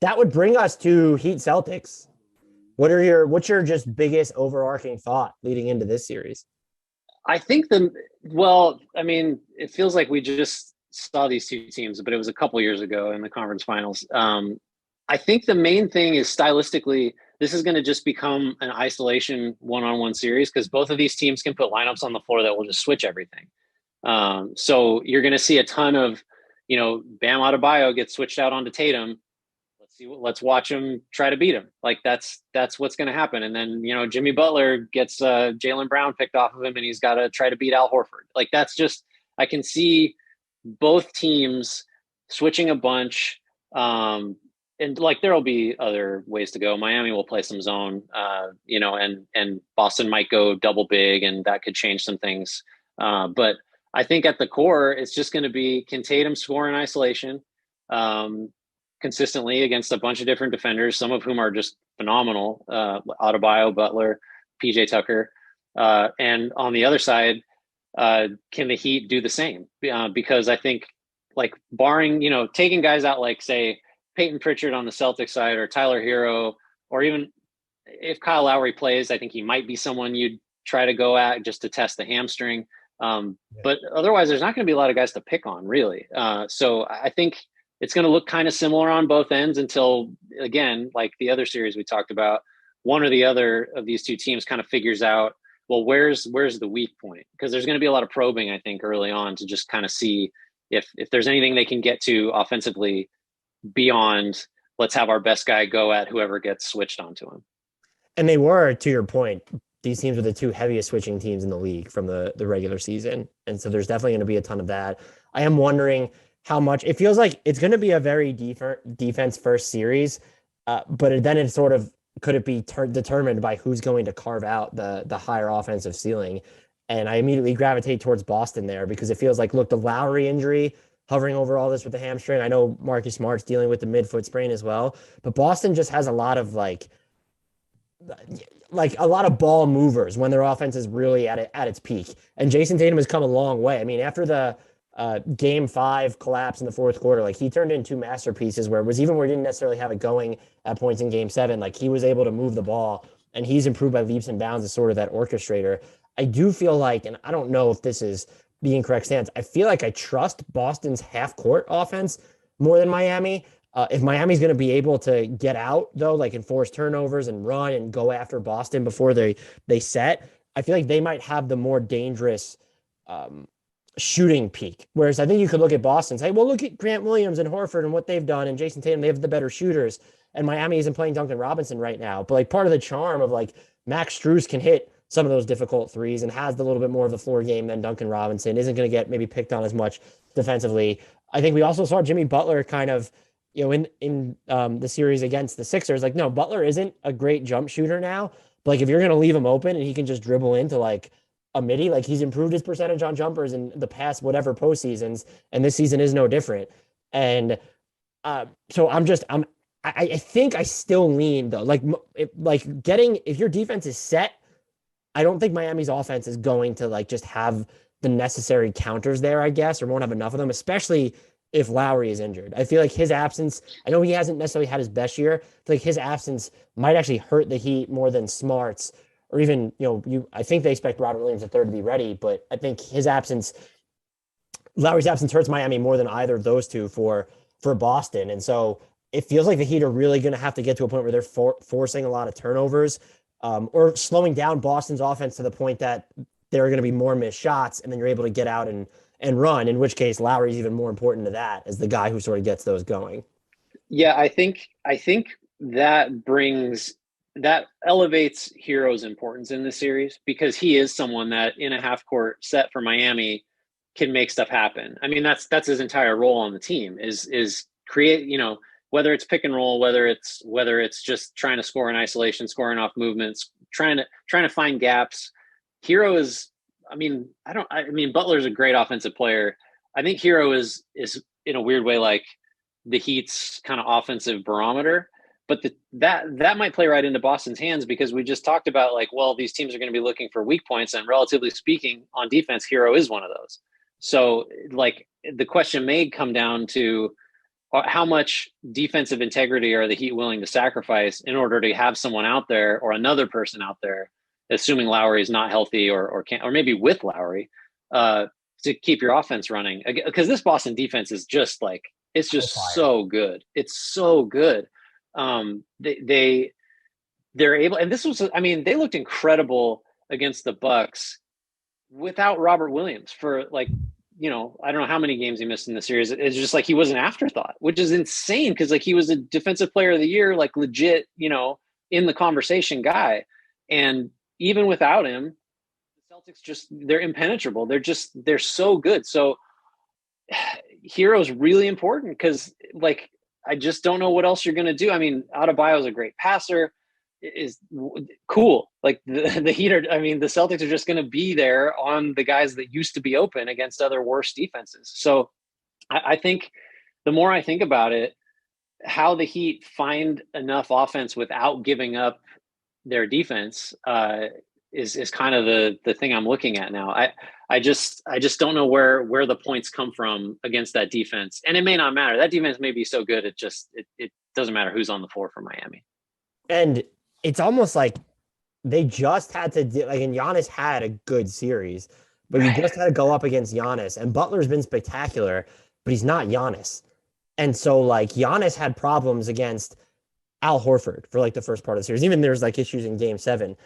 That would bring us to Heat Celtics. What's your just biggest overarching thought leading into this series? I think well, I mean, it feels like we just saw these two teams, but it was a couple years ago in the conference finals. I think the main thing is stylistically, this is going to just become an isolation one-on-one series because both of these teams can put lineups on the floor that will just switch everything. So you're going to see a ton of, Bam Adebayo gets switched out onto Tatum. Let's watch him try to beat him. Like that's what's going to happen. And then Jimmy Butler gets Jaylen Brown picked off of him, and he's got to try to beat Al Horford. Like that's just I can see both teams switching a bunch. And like there'll be other ways to go. Miami will play some zone, and Boston might go double big, and that could change some things. But I think at the core, it's just going to be, can Tatum score in isolation consistently against a bunch of different defenders, some of whom are just phenomenal, Adebayo, Butler, PJ Tucker. And on the other side, can the Heat do the same? Because I think, like, barring, taking guys out like, say, Peyton Pritchard on the Celtics side, or Tyler Hero, or even if Kyle Lowry plays, I think he might be someone you'd try to go at just to test the hamstring. But otherwise, there's not going to be a lot of guys to pick on, really. So I think it's going to look kind of similar on both ends until, again, like the other series we talked about, one or the other of these two teams kind of figures out, well, where's the weak point? Because there's going to be a lot of probing, I think, early on to just kind of see if there's anything they can get to offensively beyond, let's have our best guy go at whoever gets switched onto him. And they were, to your point, these teams were the two heaviest switching teams in the league from the regular season. And so there's definitely going to be a ton of that. I am wondering how much it feels like it's going to be a very defense first series, but then it sort of could it be determined by who's going to carve out the higher offensive ceiling. And I immediately gravitate towards Boston there because it feels like, look, the Lowry injury hovering over all this with the hamstring. I know Marcus Smart's dealing with the midfoot sprain as well, but Boston just has a lot of like a lot of ball movers when their offense is really at its peak. And Jayson Tatum has come a long way. I mean, after the game 5 collapse in the fourth quarter, like he turned in two masterpieces where it was, even where he didn't necessarily have it going at points in game 7, like he was able to move the ball, and he's improved by leaps and bounds as sort of that orchestrator. I do feel like, and I don't know if this is the incorrect stance, I feel like I trust Boston's half court offense more than Miami. If Miami's going to be able to get out, though, like enforce turnovers and run and go after Boston before they set, I feel like they might have the more dangerous shooting peak. Whereas I think you could look at Boston and say, well, look at Grant Williams and Horford and what they've done, and Jayson Tatum, they have the better shooters. And Miami isn't playing Duncan Robinson right now. But like part of the charm of like Max Strus can hit some of those difficult threes and has a little bit more of the floor game than Duncan Robinson, isn't going to get maybe picked on as much defensively. I think we also saw Jimmy Butler kind of, in the series against the Sixers, like, no, Butler isn't a great jump shooter now. But like, if you're going to leave him open and he can just dribble into like a midi, like he's improved his percentage on jumpers in the past whatever postseasons, and this season is no different. And so I think I still lean though, if your defense is set, I don't think Miami's offense is going to like just have the necessary counters there, I guess, or won't have enough of them, especially if Lowry is injured. I feel like his absence, I know he hasn't necessarily had his best year. I feel like his absence might actually hurt the Heat more than Smart's, or even, I think they expect Robert Williams III to be ready, but I think Lowry's absence hurts Miami more than either of those two for Boston. And so it feels like the Heat are really going to have to get to a point where they're forcing a lot of turnovers, or slowing down Boston's offense to the point that there are going to be more missed shots, and then you're able to get out and run, in which case Lowry's even more important to that as the guy who sort of gets those going. Yeah, I think that elevates Hero's importance in the series because he is someone that in a half court set for Miami can make stuff happen. I mean, that's his entire role on the team is create, whether it's pick and roll, whether it's just trying to score in isolation, scoring off movements, trying to find gaps. Hero is, Butler's a great offensive player. I think Hero is in a weird way like the Heat's kind of offensive barometer, but that might play right into Boston's hands because we just talked about like, well, these teams are going to be looking for weak points, and relatively speaking, on defense, Hero is one of those. So like the question may come down to, how much defensive integrity are the Heat willing to sacrifice in order to have someone out there or another person out there, assuming Lowry is not healthy or can't, or maybe with Lowry, to keep your offense running? Because this Boston defense is just like, it's just so good. It's so good. They're able, and this was, I mean, they looked incredible against the Bucks without Robert Williams for like, I don't know how many games he missed in the series. It's just like he was an afterthought, which is insane because like he was a defensive player of the year, like legit, in the conversation guy. And even without him, the Celtics they're impenetrable. They're so good. So Hero's really important because like I just don't know what else you're gonna do. I mean, Adebayo is a great passer, is cool. Like the Heat are, I mean, the Celtics are just gonna be there on the guys that used to be open against other worse defenses. So I think the more I think about it, how the Heat find enough offense without giving up their defense is kind of the thing I'm looking at now. I just don't know where the points come from against that defense, and it may not matter. That defense may be so good it doesn't matter who's on the floor for Miami. And it's almost like they just had to and Giannis had a good series, but you just had to go up against Giannis, and Butler's been spectacular, but he's not Giannis. And so like Giannis had problems against Al Horford for like the first part of the series. Even there's like issues in game 7.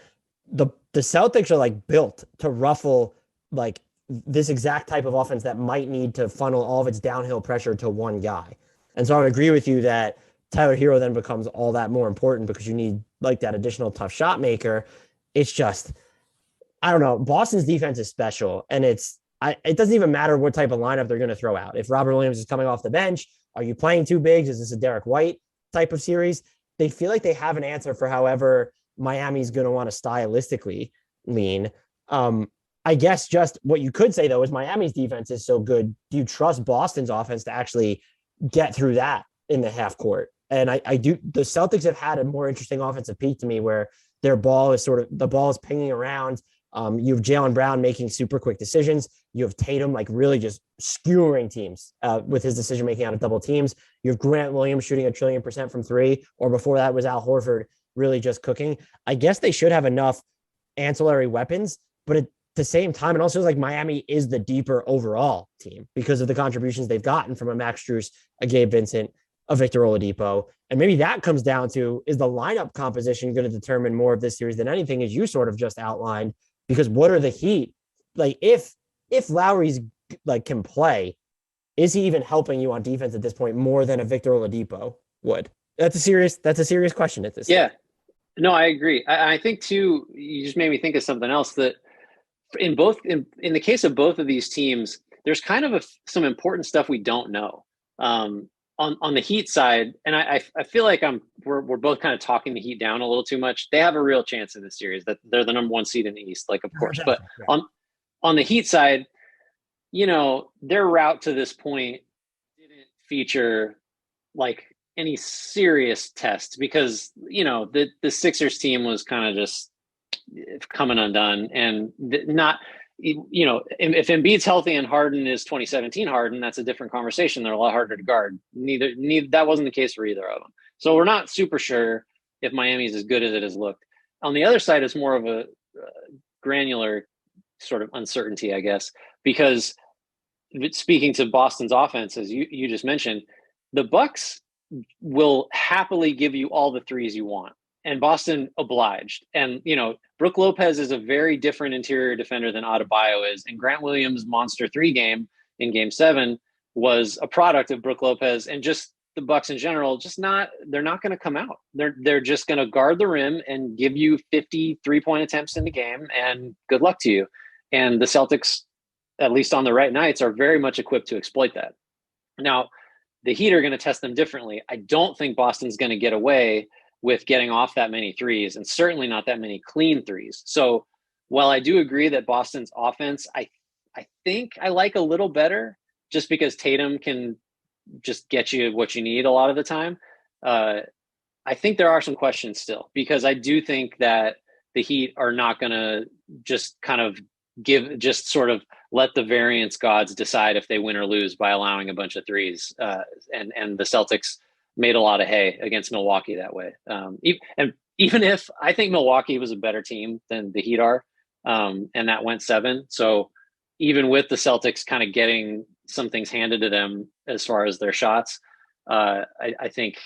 The Celtics are like built to ruffle like this exact type of offense that might need to funnel all of its downhill pressure to one guy. And so I would agree with you that Tyler Hero then becomes all that more important because you need like that additional tough shot maker. It's just, I don't know. Boston's defense is special, and it doesn't even matter what type of lineup they're going to throw out. If Robert Williams is coming off the bench, are you playing two bigs? Is this a Derek White type of series? They feel like they have an answer for however Miami's going to want to stylistically lean. I guess just what you could say, though, is Miami's defense is so good. Do you trust Boston's offense to actually get through that in the half court? And I do. The Celtics have had a more interesting offensive peak to me where their ball is the ball is pinging around. You have Jaylen Brown making super quick decisions. You have Tatum like really just skewering teams with his decision making out of double teams. You have Grant Williams shooting 1,000,000,000% from three, or before that was Al Horford really just cooking. I guess they should have enough ancillary weapons, but at the same time, it also feels like Miami is the deeper overall team because of the contributions they've gotten from a Max Strus, a Gabe Vincent, a Victor Oladipo. And maybe that comes down to, is the lineup composition going to determine more of this series than anything, as you sort of just outlined? Because what are the Heat like? If Lowry's like can play, is he even helping you on defense at this point more than a Victor Oladipo would? That's a serious question at this. Yeah, stage. No, I agree. I think too. You just made me think of something else that in the case of both of these teams, there's kind of some important stuff we don't know. On the Heat side, and I feel like we're both kind of talking the Heat down a little too much. They have a real chance in this series. That they're the number 1 seed in the East, like of course. But on the Heat side, their route to this point didn't feature like any serious test because the Sixers team was kind of just coming undone and not. If Embiid's healthy and Harden is 2017 Harden, that's a different conversation. They're a lot harder to guard. Neither that wasn't the case for either of them. So we're not super sure if Miami's as good as it has looked. On the other side, it's more of a granular sort of uncertainty, I guess, because speaking to Boston's offense, as you just mentioned, the Bucks will happily give you all the threes you want. And Boston obliged. And, Brook Lopez is a very different interior defender than Adebayo is. And Grant Williams' monster 3 game in game 7 was a product of Brook Lopez and just the Bucks in general. They're not going to come out. They're just going to guard the rim and give you 50 3-point attempts in the game. And good luck to you. And the Celtics, at least on the right nights, are very much equipped to exploit that. Now, the Heat are going to test them differently. I don't think Boston's going to get away with getting off that many threes, and certainly not that many clean threes. So while I do agree that Boston's offense, I think I like a little better just because Tatum can just get you what you need a lot of the time. I think there are some questions still because I do think that the Heat are not going to just kind of sort of let the variance gods decide if they win or lose by allowing a bunch of threes. And the Celtics made a lot of hay against Milwaukee that way. And even if I think Milwaukee was a better team than the Heat are, and that went 7. So even with the Celtics kind of getting some things handed to them as far as their shots, I think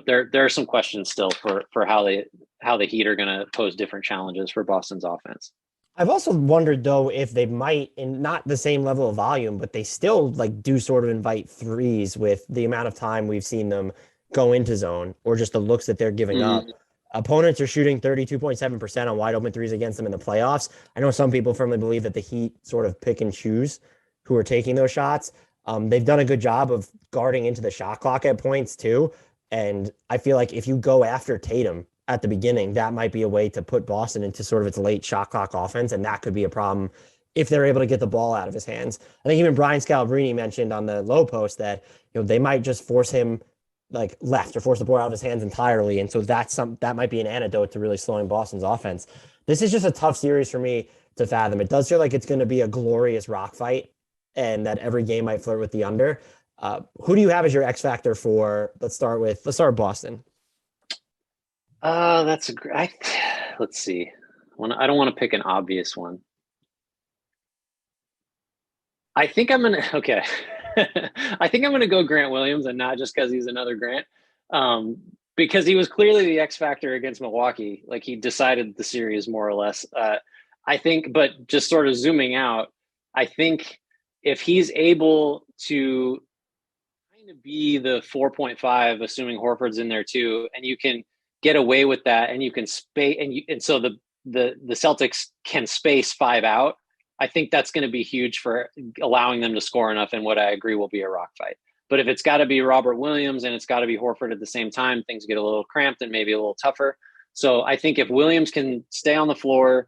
there are some questions still for how the Heat are going to pose different challenges for Boston's offense. I've also wondered though if they might, in not the same level of volume, but they still like do sort of invite threes with the amount of time we've seen them go into zone or just the looks that they're giving up. Opponents are shooting 32.7% on wide open threes against them in the playoffs. I know some people firmly believe that the Heat sort of pick and choose who are taking those shots. They've done a good job of guarding into the shot clock at points too. And I feel like if you go after Tatum at the beginning, that might be a way to put Boston into sort of its late shot clock offense. And that could be a problem if they're able to get the ball out of his hands. I think even Brian Scalabrine mentioned on the low post that, they might just force him like left or force the ball out of his hands entirely. And so that might be an antidote to really slowing Boston's offense. This is just a tough series for me to fathom. It does feel like it's going to be a glorious rock fight and that every game might flirt with the under. Who do you have as your X factor for, let's start with Boston. That's a great, let's see. I don't want to pick an obvious one. I think I'm going to, okay. I think I'm going to go Grant Williams, and not just because he's another Grant, because he was clearly the X factor against Milwaukee. Like he decided the series more or less. I think, but just sort of zooming out, I think if he's able to kind of be the 4.5, assuming Horford's in there too, and you can get away with that, and you can space, and so the Celtics can space 5 out. I think that's going to be huge for allowing them to score enough in what I agree will be a rock fight. But if it's got to be Robert Williams and it's got to be Horford at the same time, things get a little cramped and maybe a little tougher. So I think if Williams can stay on the floor,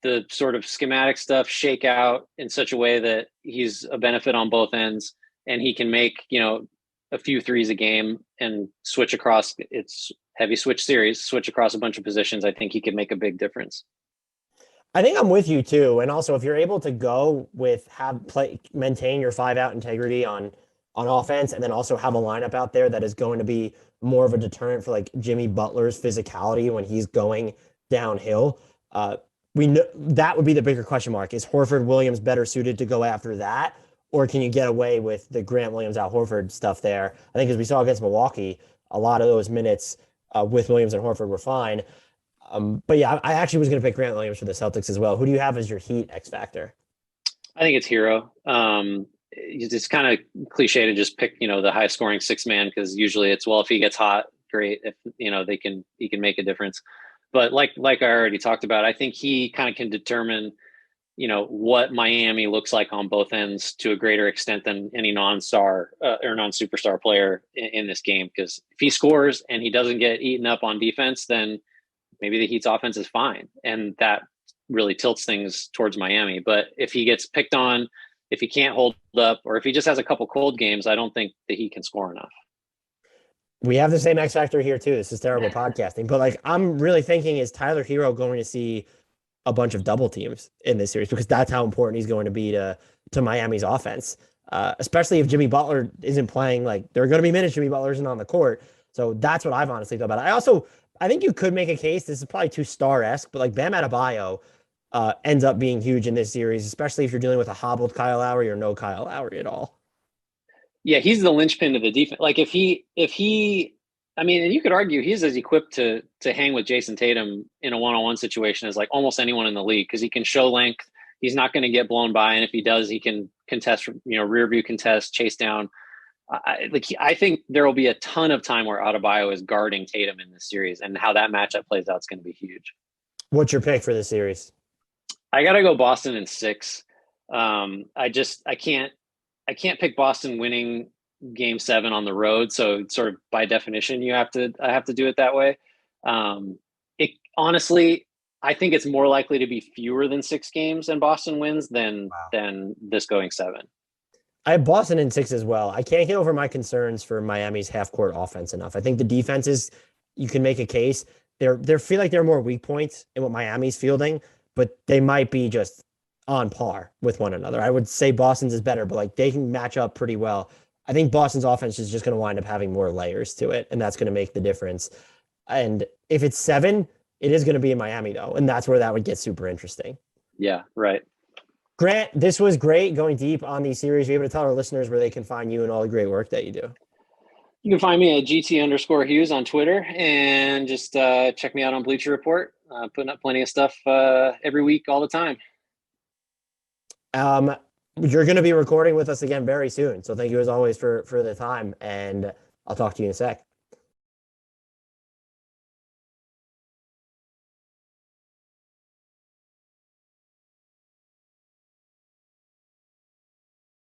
the sort of schematic stuff shake out in such a way that he's a benefit on both ends, and he can make, a few threes a game and switch across, it's heavy switch series, switch across a bunch of positions, I think he could make a big difference. I think I'm with you too. And also if you're able to go with maintain your 5-out integrity on offense, and then also have a lineup out there that is going to be more of a deterrent for like Jimmy Butler's physicality when he's going downhill. We know that would be the bigger question mark. Is Horford Williams better suited to go after that? Or can you get away with the Grant Williams Al Horford stuff there? I think as we saw against Milwaukee, a lot of those minutes with Williams and Horford were fine. But yeah, I actually was going to pick Grant Williams for the Celtics as well. Who do you have as your Heat X factor? I think it's Hero. It's kind of cliche to just pick, the high scoring 6-man, because usually it's, well, if he gets hot, great. If he can make a difference. But like I already talked about, I think he kind of can determine, what Miami looks like on both ends to a greater extent than any non-star or non-superstar player in this game. Because if he scores and he doesn't get eaten up on defense, then maybe the Heat's offense is fine. And that really tilts things towards Miami. But if he gets picked on, if he can't hold up, or if he just has a couple cold games, I don't think that he can score enough. We have the same X factor here too. This is terrible podcasting, but like I'm really thinking, is Tyler Hero going to see a bunch of double teams in this series? Because that's how important he's going to be to Miami's offense, especially if Jimmy Butler isn't playing. Like there are going to be minutes Jimmy Butler isn't on the court. So that's what I've honestly thought about it. I think you could make a case. This is probably too star-esque, but like Bam Adebayo ends up being huge in this series, especially if you're dealing with a hobbled Kyle Lowry or no Kyle Lowry at all. Yeah, he's the linchpin to the defense. Like if he, I mean, and you could argue he's as equipped to hang with Jayson Tatum in a one-on-one situation as like almost anyone in the league, because he can show length. He's not going to get blown by, and if he does, he can contest, rear view contest, chase down. I think there will be a ton of time where Adebayo is guarding Tatum in this series, and how that matchup plays out is going to be huge. What's your pick for this series? I got to go Boston in 6. I can't pick Boston winning Game 7 on the road. So sort of by definition, I have to do it that way. Honestly, I think it's more likely to be fewer than 6 games and Boston wins than this going 7. I have Boston in 6 as well. I can't get over my concerns for Miami's half-court offense enough. I think the defenses, you can make a case. They feel like there are more weak points in what Miami's fielding, but they might be just on par with one another. I would say Boston's is better, but like they can match up pretty well. I think Boston's offense is just going to wind up having more layers to it, and that's going to make the difference. And if it's 7, it is going to be in Miami though, and that's where that would get super interesting. Yeah, right. Grant, this was great going deep on these series. You're able to tell our listeners where they can find you and all the great work that you do. You can find me at GT_Hughes on Twitter, and just check me out on Bleacher Report. Putting up plenty of stuff every week, all the time. You're going to be recording with us again very soon. So thank you as always for the time, and I'll talk to you in a sec.